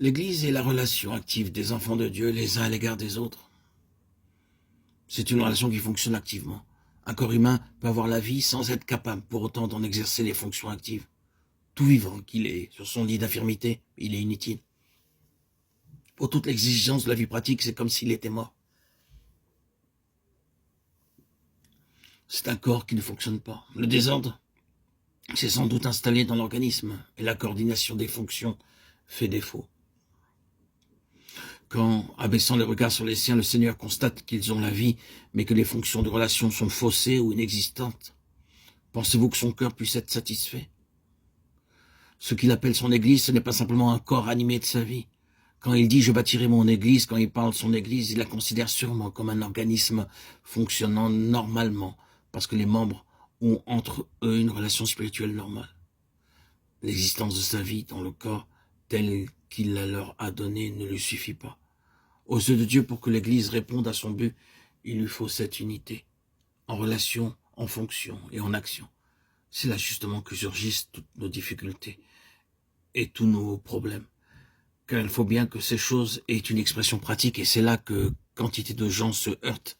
L'Église est la relation active des enfants de Dieu les uns à l'égard des autres. C'est une relation qui fonctionne activement. Un corps humain peut avoir la vie sans être capable pour autant d'en exercer les fonctions actives. Tout vivant qu'il est sur son lit d'infirmité, il est inutile. Pour toute l'exigence de la vie pratique, c'est comme s'il était mort. C'est un corps qui ne fonctionne pas. Le désordre s'est sans doute installé dans l'organisme et la coordination des fonctions fait défaut. Quand, abaissant les regards sur les siens, le Seigneur constate qu'ils ont la vie, mais que les fonctions de relation sont faussées ou inexistantes, pensez-vous que son cœur puisse être satisfait? Ce qu'il appelle son Église, ce n'est pas simplement un corps animé de sa vie. Quand il dit « je bâtirai mon Église », quand il parle de son Église, il la considère sûrement comme un organisme fonctionnant normalement, parce que les membres ont entre eux une relation spirituelle normale. L'existence de sa vie dans le corps tel qu'il la leur a donné ne lui suffit pas. Aux yeux de Dieu, pour que l'Église réponde à son but, il lui faut cette unité, en relation, en fonction et en action. C'est là justement que surgissent toutes nos difficultés et tous nos problèmes. Car il faut bien que ces choses aient une expression pratique, et c'est là que quantité de gens se heurtent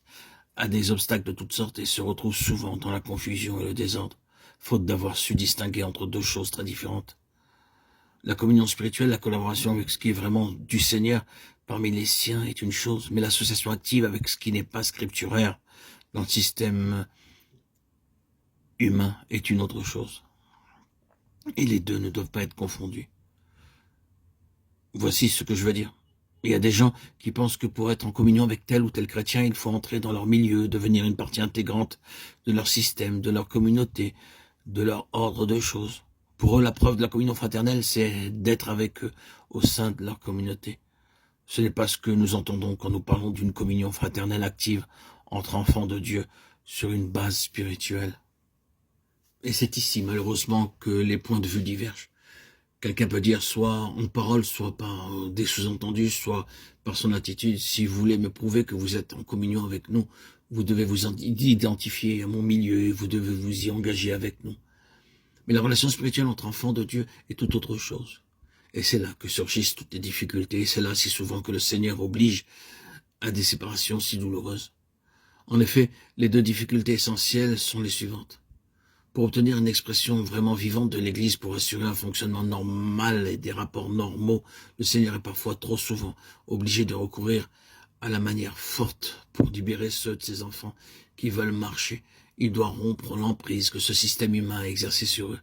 à des obstacles de toutes sortes et se retrouvent souvent dans la confusion et le désordre, faute d'avoir su distinguer entre deux choses très différentes. La communion spirituelle, la collaboration avec ce qui est vraiment du Seigneur parmi les siens est une chose, mais l'association active avec ce qui n'est pas scripturaire dans le système humain est une autre chose. Et les deux ne doivent pas être confondus. Voici ce que je veux dire. Il y a des gens qui pensent que pour être en communion avec tel ou tel chrétien, il faut entrer dans leur milieu, devenir une partie intégrante de leur système, de leur communauté, de leur ordre de choses. Pour eux, la preuve de la communion fraternelle, c'est d'être avec eux au sein de leur communauté. Ce n'est pas ce que nous entendons quand nous parlons d'une communion fraternelle active entre enfants de Dieu sur une base spirituelle. Et c'est ici, malheureusement, que les points de vue divergent. Quelqu'un peut dire soit en parole, soit par des sous-entendus, soit par son attitude. Si vous voulez me prouver que vous êtes en communion avec nous, vous devez vous identifier à mon milieu et vous devez vous y engager avec nous. Mais la relation spirituelle entre enfants de Dieu est tout autre chose. Et c'est là que surgissent toutes les difficultés. Et c'est là si souvent que le Seigneur oblige à des séparations si douloureuses. En effet, les deux difficultés essentielles sont les suivantes. Pour obtenir une expression vraiment vivante de l'Église, pour assurer un fonctionnement normal et des rapports normaux, le Seigneur est parfois trop souvent obligé de recourir à la manière forte pour libérer ceux de ses enfants qui veulent marcher. Il doit rompre l'emprise que ce système humain a exercée sur eux.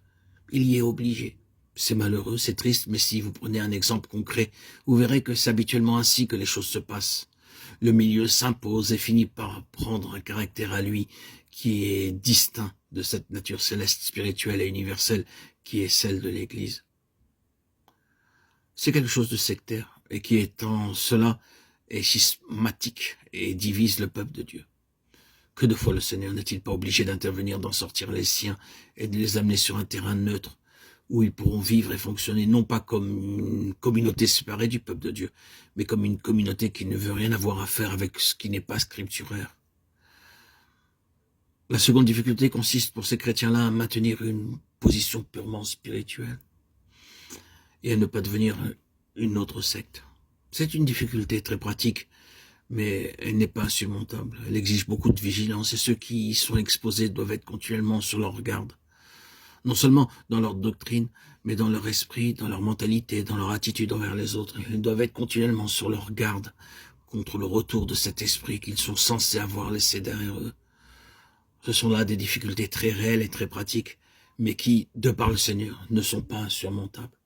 Il y est obligé. C'est malheureux, c'est triste, mais si vous prenez un exemple concret, vous verrez que c'est habituellement ainsi que les choses se passent. Le milieu s'impose et finit par prendre un caractère à lui qui est distinct de cette nature céleste, spirituelle et universelle qui est celle de l'Église. C'est quelque chose de sectaire et qui étant cela est schismatique et divise le peuple de Dieu. Que de fois le Seigneur n'est-il pas obligé d'intervenir, d'en sortir les siens et de les amener sur un terrain neutre où ils pourront vivre et fonctionner non pas comme une communauté séparée du peuple de Dieu, mais comme une communauté qui ne veut rien avoir à faire avec ce qui n'est pas scripturaire. La seconde difficulté consiste pour ces chrétiens-là à maintenir une position purement spirituelle et à ne pas devenir une autre secte. C'est une difficulté très pratique, mais elle n'est pas insurmontable. Elle exige beaucoup de vigilance et ceux qui y sont exposés doivent être continuellement sur leur garde. Non seulement dans leur doctrine, mais dans leur esprit, dans leur mentalité, dans leur attitude envers les autres. Ils doivent être continuellement sur leur garde contre le retour de cet esprit qu'ils sont censés avoir laissé derrière eux. Ce sont là des difficultés très réelles et très pratiques, mais qui, de par le Seigneur, ne sont pas insurmontables.